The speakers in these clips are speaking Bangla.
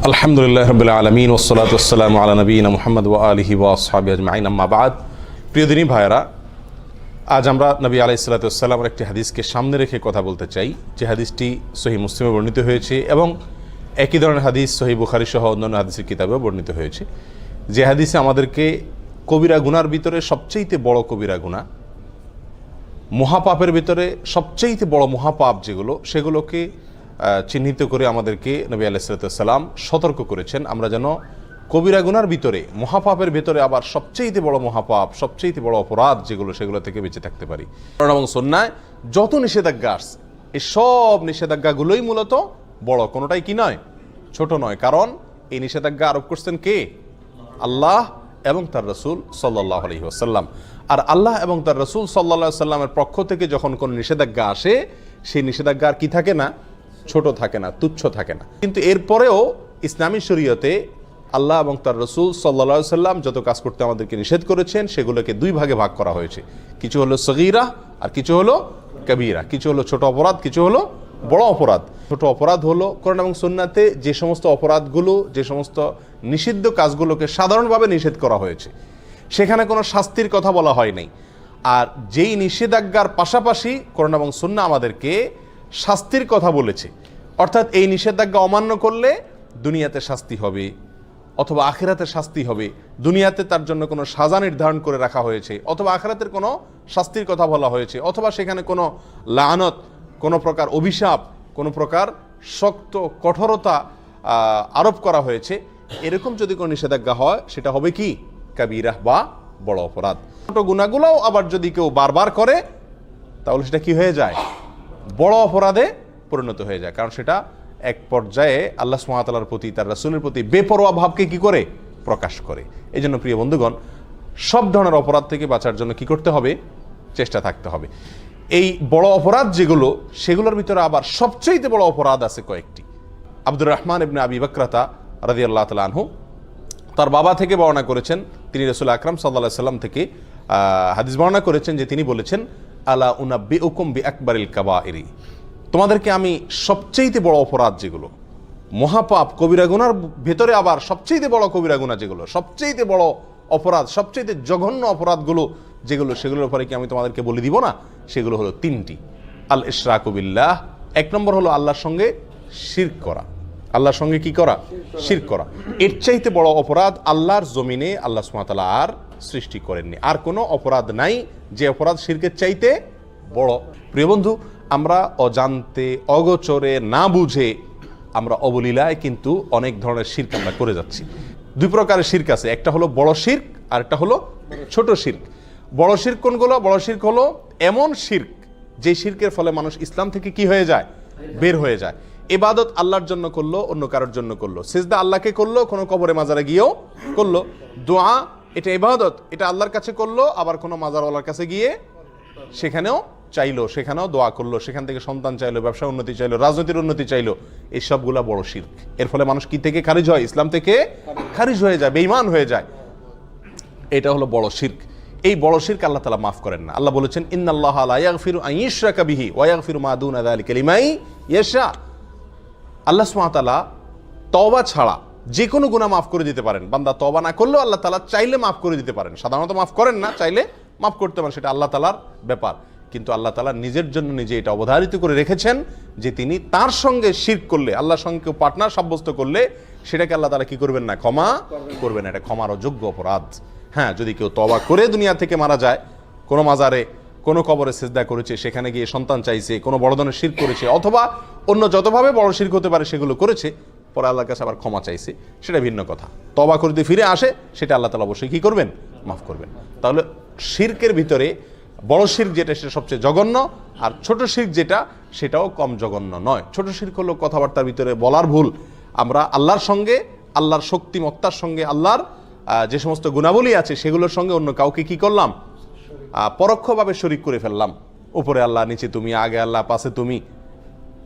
আলহামদুলিল্লাহ রাব্বিল আলামিন ওয়াসসালাতু ওয়াসসালামু আলা নবিয়িনা মুহাম্মদ ওয়া আলিহি ওয়া আসহাবিহি আজমাইন আম্মা বাদ। প্রিয় দিনী ভাইরা, আজ আমরা নবী আলাইহিস সালাতু ওয়াসসালামের একটি হাদিসকে সামনে রেখে কথা বলতে চাই, যে হাদিসটি সহিহ মুসলিমে বর্ণিত হয়েছে এবং একই ধরনের হাদিস সহিহ বুখারী সহ অন্যান্য হাদিসের কিতাবেও বর্ণিত হয়েছে। যে হাদিসে আমাদেরকে কবিরা গুনার ভিতরে সবচেয়ে বড় কবিরা গুনাহ, মহাপাপের ভিতরে সবচেয়ে বড় মহাপাপ যেগুলো, সেগুলোকে চিহ্নিত করে আমাদেরকে নবী আলাইহিস সালাতু ওয়াসসালাম সতর্ক করেছেন, আমরা যেন কবিরা গুনার ভিতরে, মহাপাপের ভিতরে আবার সবচেয়ে বড় মহাপাপ, সবচেয়ে বড় অপরাধ যেগুলো, সেগুলো থেকে বেঁচে থাকতে পারি। কোরআন এবং সুন্নাহয় যত নিষেধাজ্ঞা আসছে, এই সব নিষেধাজ্ঞাগুলোই মূলত বড়, কোনোটাই কি নয়, ছোট নয়। কারণ এই নিষেধাজ্ঞা আরোপ করছেন কে? আল্লাহ এবং তার রাসূল সাল্লাল্লাহু আলাইহি ওয়াসাল্লাম। আর আল্লাহ এবং তার রাসূল সাল্লাল্লাহু আলাইহি ওয়াসাল্লামের পক্ষ থেকে যখন কোনো নিষেধাজ্ঞা আসে, সেই নিষেধাজ্ঞা আর কি থাকে না, ছোট থাকে না, তুচ্ছ থাকে না। কিন্তু এরপরেও ইসলামী শরীয়তে আল্লাহ এবং তার রাসূল সাল্লাল্লাহু আলাইহি ওয়াসাল্লাম যত কাজ করতে আমাদেরকে নিষেধ করেছেন, সেগুলোকে দুই ভাগে ভাগ করা হয়েছে। কিছু হলো সগীরা আর কিছু হলো কবীরা। কিছু হলো ছোট অপরাধ, কিছু হলো বড় অপরাধ। ছোট অপরাধ হলো কোরআন এবং সুন্নাতে যে সমস্ত অপরাধগুলো, যে সমস্ত নিষিদ্ধ কাজগুলোকে সাধারণভাবে নিষেধ করা হয়েছে, সেখানে কোনো শাস্তির কথা বলা হয় নাই। আর যেই নিষেধাজ্ঞার পাশাপাশি কোরআন এবং সুন্নাহ আমাদেরকে শাস্তির কথা বলেছে, অর্থাৎ এই নিষেধাজ্ঞা অমান্য করলে দুনিয়াতে শাস্তি হবে অথবা আখিরাতে শাস্তি হবে। দুনিয়াতে তার জন্য কোনো সাজা নির্ধারণ করে রাখা হয়েছে, অথবা আখিরাতের কোনো শাস্তির কথা বলা হয়েছে, অথবা সেখানে কোনো লানত, কোনো প্রকার অভিশাপ, কোনো প্রকার শক্ত কঠোরতা আরোপ করা হয়েছে। এরকম যদি কোনো নিষেধাজ্ঞা হয়, সেটা হবে কি? কাবীরাহ বা বড় অপরাধ। ছোট গুনাহগুলোও আবার যদি কেউ বারবার করে, তাহলে সেটা কি হয়ে যায়? বড় অপরাধে পরিণত হয়ে যায়। কারণ সেটা এক পর্যায়ে আল্লাহ সুবহানাহু ওয়া তাআলার প্রতি, তার রাসূলের প্রতি বেপরোয়া ভাবকে কি করে? প্রকাশ করে। এই জন্য প্রিয় বন্ধুগণ, সব ধরনের অপরাধ থেকে বাঁচার জন্য কি করতে হবে? চেষ্টা থাকতে হবে। এই বড় অপরাধ যেগুলো, সেগুলোর ভিতরে আবার সবচেয়ে বড় অপরাধ আছে কয়েকটি। আব্দুর রহমান ইবনে আবি বকরাতা রাদিয়াল্লাহু তাআলা আনহু তার বাবা থেকে বর্ণনা করেছেন, তিনি রাসূল আকরাম সাল্লাল্লাহু আলাইহি ওয়াসাল্লাম থেকে হাদিস বর্ণনা করেছেন যে তিনি বলেছেন, আলা উনাব্বিউকুম বিআকবারিল কাবাইরি, তোমাদেরকে আমি সবচেয়ে বড় অপরাধ যেগুলো, মহাপাপ কবিরা গুনার ভেতরে আবার সবচেয়ে বড় কবিরা গুনাহ যেগুলো, সবচেয়ে বড় অপরাধ, সবচেয়ে জঘন্য অপরাধগুলো যেগুলো, সেগুলোর উপরে কি আমি তোমাদেরকে বলে দিব না? সেগুলো হলো তিনটি। আল ইশরাকু বিল্লাহ, এক নম্বর হলো আল্লাহর সঙ্গে শিরক করা। আল্লাহর সঙ্গে কি করা? শিরক করা। এর চাইতে বড় অপরাধ আল্লাহর জমিনে আল্লাহ সুবহানাহু ওয়া তাআলা আর সৃষ্টি করেননি। আর কোনো অপরাধ নাই যে অপরাধ শিরকের চাইতে বড়। প্রিয় বন্ধু, আমরা অজান্তে, অগোচরে, না বুঝে আমরা অবলীলায় কিন্তু অনেক ধরনের শিরক আমরা করে যাচ্ছি। দুই প্রকারের শিরক আছে, একটা হলো বড় শিরক আর একটা হলো ছোট শিরক। বড় শিরক কোনগুলো? বড় শিরক হলো এমন শিরক যে শিরকের ফলে মানুষ ইসলাম থেকে কি হয়ে যায়? বের হয়ে যায়। ইবাদত আল্লাহর জন্য করলো, অন্য কারোর জন্য করলো। সিজদা আল্লাহকে করলো, কোনো কবরে মাজারে গিয়েও করলো। দোয়া, এটা ইবাদত, এটা আল্লাহর কাছে করলো, আবার কোনো মাজারওয়ালার কাছে গিয়ে সেখানেও চাইলো, সেখানেও দোয়া করলো, সেখান থেকে সন্তান চাইলো, ব্যবসা উন্নতি চাইলো, রাজনীতির উন্নতি চাইলো। এই সবগুলা বড় শিরক। এর ফলে মানুষ কি থেকে খারিজ হয়? ইসলাম থেকে খারিজ হয়ে যায়, বেঈমান হয়ে যায়। এটা হলো বড় শিরক। এই বড় শিরক আল্লাহ তাআলা মাফ করেন না। আল্লাহ বলেছেন, ইন্নাল্লাহা লা ইয়াগফিরু আন ইউশরাকা বিহি ওয়া ইয়াগফিরু মা দুনা যালিকা লিমান ইয়াশা। আল্লাহ সুবহানাহু ওয়া তাআলা তওবা ছাড়া যে কোনো গুনাহ মাফ করে দিতে পারেন। বান্দা তওবা না করলেও আল্লাহ তাআলা চাইলে মাফ করে দিতে পারেন। সাধারণত মাফ করেন না, চাইলে মাফ করতে পারেন, সেটা আল্লাহ তাআলার ব্যাপার। কিন্তু আল্লাহ তাআলা নিজের জন্য নিজে এটা অবধারিত করে রেখেছেন যে তিনি তার সঙ্গে শিরক করলে, আল্লাহর সঙ্গে কেউ পার্টনার সাব্যস্ত করলে, সেটাকে আল্লাহ তাআলা কি করবেন না? ক্ষমা করবেন না। এটা ক্ষমার অযোগ্য অপরাধ। হ্যাঁ, যদি কেউ তওবা করে দুনিয়া থেকে মারা যায়, কোনো মাজারে, কোনো কবরে সিজদা করেছে, সেখানে গিয়ে সন্তান চাইছে, কোনো বড় ধরনের শিরক করেছে, অথবা অন্য যতভাবে বড় শিরক হতে পারে সেগুলো করেছে, পরে আল্লাহর কাছে আবার ক্ষমা চাইছে, সেটা ভিন্ন কথা। তওবা করে যদি ফিরে আসে, সেটা আল্লাহ তাআলা অবশ্যই কি করবেন? মাফ করবেন। তাহলে শিরকের ভিতরে বড় শিরক যেটা, সেটা সবচেয়ে জঘন্য, আর ছোট শিরক যেটা, সেটাও কম জঘন্য নয়। ছোট শিরক হলো কথাবার্তার ভিতরে বলার ভুল। আমরা আল্লাহর সঙ্গে, আল্লাহর শক্তিমত্তার সঙ্গে, আল্লাহর যে সমস্ত গুণাবলী আছে সেগুলোর সঙ্গে অন্য কাউকে কি করলাম? পরোক্ষভাবে শরীক করে ফেললাম। উপরে আল্লাহ, নিচে তুমি, আগে আল্লাহ, পাশে তুমি,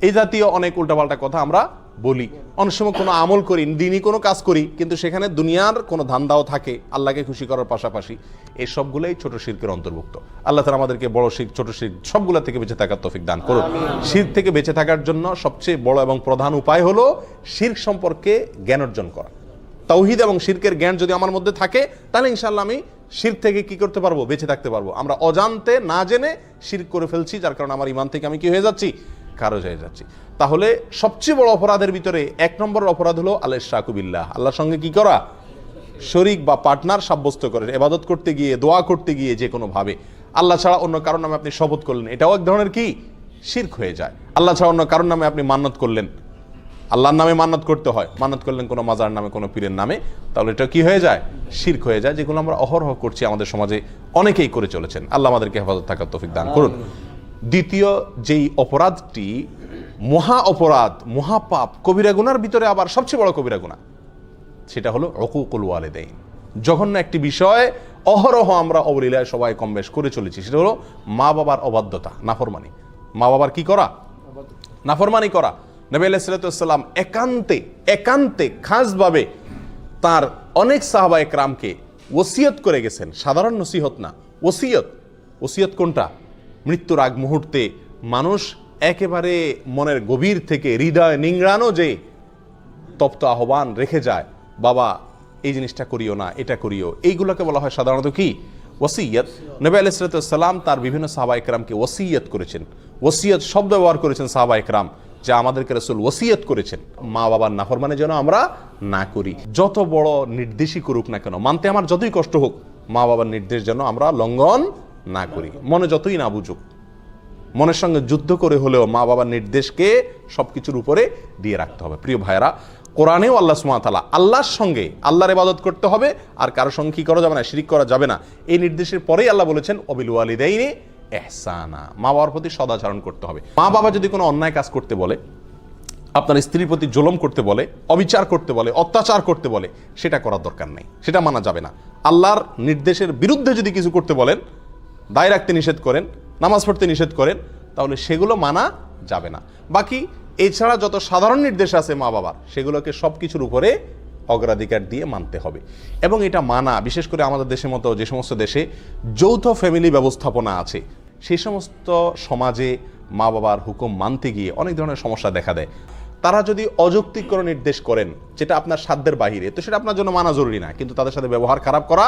এই জাতীয় অনেক উল্টাপাল্টা কথা আমরা বলি, অনেক সময় কোনো আমল করি, দিনই কোনো কাজ করি, কিন্তু সেখানে দুনিয়ার কোনো ধান্দাও থাকে আল্লাহকে খুশি করার পাশাপাশি। এই সবগুলোই ছোট শিরকের অন্তর্ভুক্ত। আল্লাহ তাআলা আমাদেরকে বড় শিরক, ছোট শিরক সবগুলা থেকে বেঁচে থাকার তৌফিক দান করুন। শিরক থেকে বেঁচে থাকার জন্য সবচেয়ে বড় এবং প্রধান উপায় হলো শিরক সম্পর্কে জ্ঞান অর্জন করা। তাওহীদ এবং শিরকের জ্ঞান যদি আমার মধ্যে থাকে, তাহলে ইনশাআল্লাহ আমি শিরক থেকে কি করতে পারবো? বেঁচে থাকতে পারবো। আমরা অজান্তে না জেনে শিরক করে ফেলছি, যার কারণে আমার ঈমান থেকে আমি কি হয়ে যাচ্ছি? খারজ হয়ে যাচ্ছি। তাহলে সবচেয়ে বড় অপরাধের ভিতরে 1 নম্বর অপরাধ হলো আল-ইশরাকু বিল্লাহ, আল্লাহর সঙ্গে কি করা? শরীক বা পার্টনার সাব্যস্ত করে ইবাদত করতে গিয়ে, দোয়া করতে গিয়ে যে কোনো ভাবে আল্লাহ ছাড়া অন্য কারোর নামে আপনি শপথ করলেন, এটাও এক ধরনের কি? শিরক হয়ে যায়। আল্লাহ ছাড়া অন্য কারোর নামে আপনি মান্নত করলেন, আল্লাহর নামে মান্নত করতে হয়, মান্নত করলেন কোনো মাজার নামে, কোনো পীরের নামে, তাহলে এটা কি হয়ে যায়? শিরক হয়ে যায়, যেগুলো আমরা অহরহ করছি, আমাদের সমাজে অনেকেই করে চলেছেন। আল্লাহ আমাদেরকে হেফাজত থাকার তৌফিক দান করুন। দ্বিতীয় যেই অপরাধটি মহা অপরাধ, মহাপাপ, কবিরা গুনার ভিতরে আবার সবচেয়ে বড় কবিরা গুনাহ, সেটা হলো উকুকুল ওয়ালিদাইন। জঘন্য একটি বিষয়, অহরহ আমরা অবলীলায় সবাই কম বেশ করে চলেছি, সেটা হলো মা বাবার অবাধ্যতা, নাফরমানি। মা বাবার কি করা? নাফরমানি করা। নবী আলাইহিস সালাতু ওয়াস সালাম একান্তে খাসভাবে তার অনেক সাহাবা একরামকে ওসিয়ত করে গেছেন। সাধারণ নসিহত না, ওসিয়ত কোনটা? মৃত্যুর আগ মুহূর্তে মানুষ একেবারে মনের গভীর থেকে, হৃদয় নিংড়ানো যে তপ্ত আহ্বান রেখে যায়, বাবা এই জিনিসটা করিও না, এটা করিও, এইগুলোকে বলা হয় সাধারণত কি? ওসিয়ত। নবী আলাইহিস সালাতু ওয়াস সালাম তার বিভিন্ন সাহাবা একরামকে ওসিয়ত করেছেন। ওসিয়ত শব্দ ব্যবহার করেছেন সাহাবা একরাম, যা আমাদেরকে রাসূল ওসিয়ত করেছেন মা বাবার নাফরমানি যেন আমরা না করি। যত বড় নির্দেশই করুক না কেন, মানতে আমার যতই কষ্ট হোক, মা বাবার নির্দেশ যেন আমরা লঙ্ঘন না করি। মনে যতই না বুঝুক, মনের সঙ্গে যুদ্ধ করে হলেও মা বাবার নির্দেশকে সবকিছুর উপরে দিয়ে রাখতে হবে। প্রিয় ভাইয়েরা, কোরআনেও আল্লাহ সুবহানাহু ওয়া তাআলা আল্লাহর সঙ্গে আল্লাহর ইবাদত করতে হবে, আর কারো সঙ্গে কি করা যাবে না? শিরিক করা যাবে না। এই নির্দেশের পরেই আল্লাহ বলেছেন ওয়াবিল ওয়ালিদাইনি ইহসানা, মা বাবার প্রতি সদাচরণ করতে হবে। মা বাবা যদি কোনো অন্যায় কাজ করতে বলে, আপনার স্ত্রীর প্রতি জুলুম করতে বলে, অবিচার করতে বলে, অত্যাচার করতে বলে, সেটা করার দরকার নেই, সেটা মানা যাবে না। আল্লাহর নির্দেশের বিরুদ্ধে যদি কিছু করতে বলেন, দায় রাখতে নিষেধ করেন, নামাজ পড়তে নিষেধ করেন, তাহলে সেগুলো মানা যাবে না। বাকি এছাড়া যত সাধারণ নির্দেশ আছে মা বাবার, সেগুলোকে সব কিছুর উপরে অগ্রাধিকার দিয়ে মানতে হবে। এবং এটা মানা, বিশেষ করে আমাদের দেশের মতো যে সমস্ত দেশে যৌথ ফ্যামিলি ব্যবস্থাপনা আছে, সেই সমস্ত সমাজে মা বাবার হুকুম মানতে গিয়ে অনেক ধরনের সমস্যা দেখা দেয়। তারা যদি অযৌক্তিক কোনো নির্দেশ করেন যেটা আপনার সাধ্যের বাহিরে, তো সেটা আপনার জন্য মানা জরুরি না, কিন্তু তাদের সাথে ব্যবহার খারাপ করা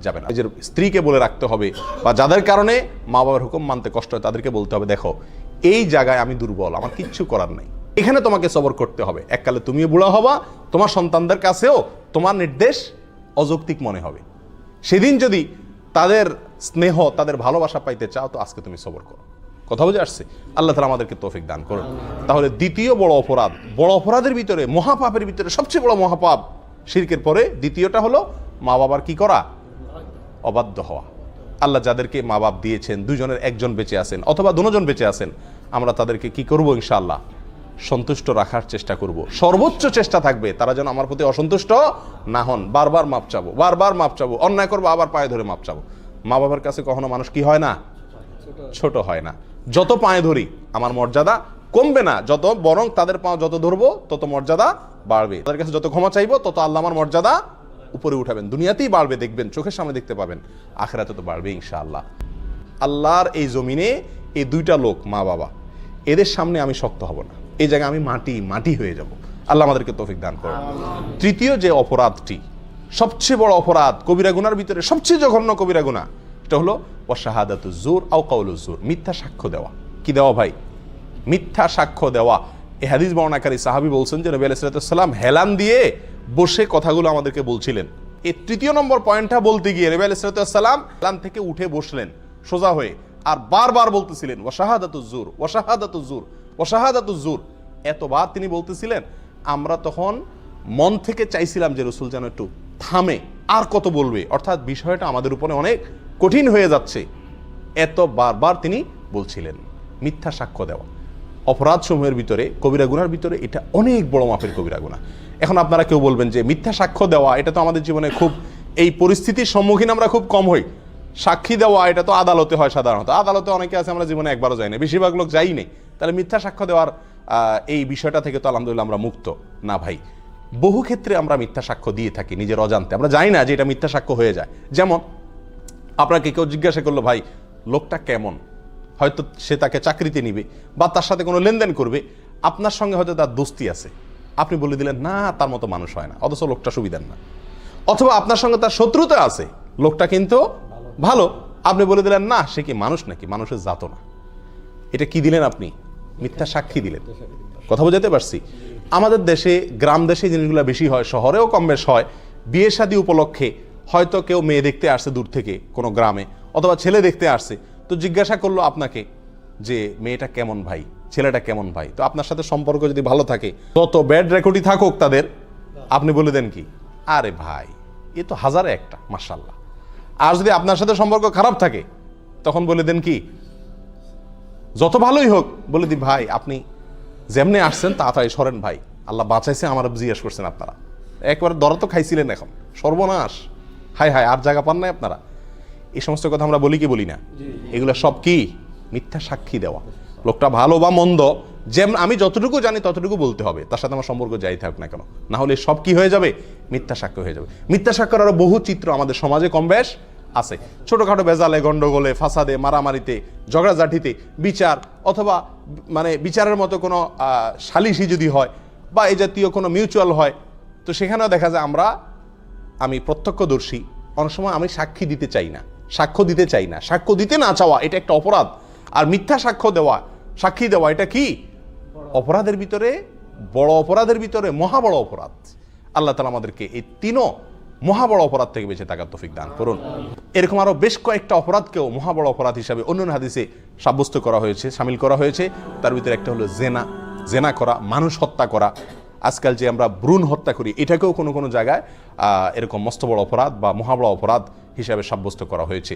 যাবে না। নিজের স্ত্রীকে বলে রাখতে হবে, বা যাদের কারণে মা বাবার হুকুম মানতে কষ্ট হয় তাদেরকে বলতে হবে, দেখো এই জায়গায় আমি দুর্বল, আমার কিচ্ছু করার নাই, এখানে তোমাকে সবর করতে হবে। এককালে তুমিও বুড়া হবা, তোমার সন্তানদের কাছেও তোমার নির্দেশ অযৌক্তিক মনে হবে। সেদিন যদি তাদের স্নেহ, তাদের ভালোবাসা পাইতে চাও, তো আজকে তুমি সবর করো। কথা বুঝে আসছে? আল্লাহ তাআলা আমাদেরকে তৌফিক দান করুন। তাহলে দ্বিতীয় বড় অপরাধের ভিতরে, মহাপাপের ভিতরে সবচেয়ে বড় মহাপাপ, শিরকের পরে দ্বিতীয়টা হলো মা বাবার কি করা? অবাধ্য হওয়া। আল্লাহ যাদেরকে মা বাপ দিয়েছেন, দুজনের একজন বেঁচে আছেন অথবা দুজন বেঁচে আছেন, আমরা তাদেরকে কি করব? ইনশাআল্লাহ সন্তুষ্ট রাখার চেষ্টা করব। সর্বোচ্চ চেষ্টা থাকবে তারা যেন আমার প্রতি অসন্তুষ্ট না হন। বারবার মাপ চাবো, অন্যায় করবো আবার পায়ে ধরে মাপ চাবো। মা বাবার কাছে কখনো মানুষ কি হয় না? ছোট হয় না। যত পায়ে ধরি আমার মর্যাদা কমবে না, যত বরং তাদের পা যত ধরবো তত মর্যাদা বাড়বে। তাদের কাছে যত ক্ষমা চাইবো তত আল্লাহ আমার মর্যাদা উপরে উঠাবেন। দুনিয়াতেই বাড়বে, দেখবেন, চোখের সামনে দেখতে পাবেন, আখিরাতে তো বাড়বে ইনশাআল্লাহ। আল্লাহর এই জমিনে এই দুইটা লোক, মা বাবা, এদের সামনে আমি শক্ত হব না, এই জায়গায় আমি মাটি হয়ে যাব। আল্লাহ আমাদেরকে তৌফিক দান করুন। তৃতীয় যে অপরাধটি, সবচেয়ে বড় অপরাধ, কবিরা গুনার ভিতরে সবচেয়ে জঘন্য কবিরা গুনাহ, এটা হলো ওয়াশাহাদাতুজ জুর আও কাউলুজ জুর, মিথ্যা সাক্ষ্য দেওয়া। কি দেওয়া ভাই? মিথ্যা সাক্ষ্য দেওয়া। এই হাদিস বর্ণনাকারী সাহাবী বলছেন যে নবী আলাইহিস সালাম হেলান দিয়ে বসে কথাগুলো আমাদেরকে বলছিলেন। এই তৃতীয় নম্বর পয়েন্টটা বলতে গিয়ে নবী আলাইহিস সালাম হেলান থেকে উঠে বসলেন সোজা হয়ে, আর বারবার বলতেছিলেন ওয়াশাহাদাতুজ জুর, ওয়াশাহাদাতুজ জুর, ওয়াশাহাদাতুজ জুর। এতবার তিনি বলতেছিলেন, আমরা তখন মন থেকে চাইছিলাম যে রাসূল যেন একটু থামে, আর কত বলবে, অর্থাৎ বিষয়টা আমাদের উপরে অনেক কঠিন হয়ে যাচ্ছে। এত বারবার তিনি বলছিলেন। মিথ্যা সাক্ষ্য দেওয়া অপরাধ সমূহের ভিতরে, কবিরা গুনার ভিতরে এটা অনেক বড় মাপের কবিরা গুনাহ। এখন আপনারা কেউ বলবেন যে মিথ্যা সাক্ষ্য দেওয়া, এটা তো আমাদের জীবনে খুব, এই পরিস্থিতির সম্মুখীন আমরা খুব কম হই। সাক্ষী দেওয়া এটা তো আদালতে হয় সাধারণত, আদালতে অনেকে আছে আমরা জীবনে একবারও যাই না, বেশিরভাগ লোক যাই নেই। তাহলে মিথ্যা সাক্ষ্য দেওয়ার এই বিষয়টা থেকে তো আলহামদুলিল্লাহ আমরা মুক্ত না ভাই। বহু ক্ষেত্রে আমরা মিথ্যা সাক্ষ্য দিয়ে থাকি নিজের অজান্তে, আমরা জানি না যে এটা মিথ্যা সাক্ষ্য হয়ে যায়। যেমন আপনাকে কেউ জিজ্ঞাসা করলো, ভাই লোকটা কেমন, হয়তো সে তাকে চাকরিতে নিবে বা তার সাথে কোনো লেনদেন করবে, আপনার সঙ্গে হয়তো তার দোস্তি আছে, আপনি বলে দিলেন না তার মতো মানুষ হয় না, অথচ লোকটা সুবিধার না। অথবা আপনার সঙ্গে তার শত্রুতা আছে, লোকটা কিন্তু ভালো, আপনি বলে দিলেন না সে কি মানুষ নাকি, মানুষের জাত না। এটা কি দিলেন আপনি? মিথ্যা সাক্ষী দিলেন। কথা বোঝাতে পারছি? আমাদের দেশে, গ্রাম দেশে জিনিসগুলো বেশি হয়, শহরেও কম বেশ হয়। বিয়ে শাদী উপলক্ষে হয়তো কেউ মেয়ে দেখতে আসছে দূর থেকে কোনো গ্রামে, অথবা ছেলে দেখতে আসছে, তো জিজ্ঞাসা করলো আপনাকে যে মেয়েটা কেমন ভাই, ছেলেটা কেমন ভাই। তো আপনার সাথে সম্পর্ক যদি ভালো থাকে, তত ব্যাড রেকর্ডই থাকুক তাদের, আপনি বলে দেন কি, আরে ভাই এ তো হাজারে একটা, মাশাআল্লাহ। আর যদি আপনার সাথে সম্পর্ক খারাপ থাকে, তখন বলে দেন কি, যত ভালোই হোক বলে দি ভাই আপনি যেমনি আসছেন তাড়াতাড়ি সরেন ভাই, আল্লাহ বাঁচাইছে, আমার জিজ্ঞেস করছেন আপনারা, একবার দরা তো খাইছিলেন, এখন সর্বনাশ, হায় হায় আর জায়গা পান নাই আপনারা। এই সমস্ত কথা আমরা বলি কি বলি না? এগুলো সব কি? মিথ্যা সাক্ষী দেওয়া। লোকটা ভালো বা মন্দ, যেমন আমি যতটুকু জানি ততটুকু বলতে হবে, তার সাথে আমার সম্পর্ক যাই থাকুক না কেন, না হলে সব কি হয়ে যাবে? মিথ্যা সাক্ষ্য হয়ে যাবে। মিথ্যা সাক্ষ্যের আরো বহু চিত্র আমাদের সমাজে কম বেশ আছে। ছোটখাটো বেজালে, গন্ডগোলে, ফাসাদে, মারামারিতে, ঝগড়াঝাটিতে, বিচার অথবা মানে বিচারের মতো কোনো সালিশি যদি হয় বা এই জাতীয় কোনো মিউচুয়াল হয়, তো সেখানেও দেখা যায় আমি প্রত্যক্ষদর্শী, অনেক সময় আমি সাক্ষী দিতে চাই না, সাক্ষ্য দিতে চাই না। সাক্ষ্য দিতে না চাওয়া এটা একটা অপরাধ। আর মিথ্যা সাক্ষ্য দেওয়া, সাক্ষী দেওয়া, এটা কি? অপরাধের ভিতরে বড়, অপরাধের ভিতরে মহা বড় অপরাধ। আল্লাহ তাআলা আমাদেরকে এই তিনও মহা বড় অপরাধ থেকে বেঁচে থাকার তৌফিক দান করুন। এরকম আরো বেশ কয়েকটা অপরাধকেও মহা বড় অপরাধ হিসাবে অন্যান্য হাদিসে সাব্যস্ত করা হয়েছে, শামিল করা হয়েছে। তার ভিতরে একটা হলো জেনা করা, মানুষ হত্যা করা। আজকাল যে আমরা ভ্রূণ হত্যা করি, এটাকেও কোনো কোনো জায়গায় এরকম মস্ত বড় অপরাধ বা মহা বড় অপরাধ হিসাবে সাব্যস্ত করা হয়েছে।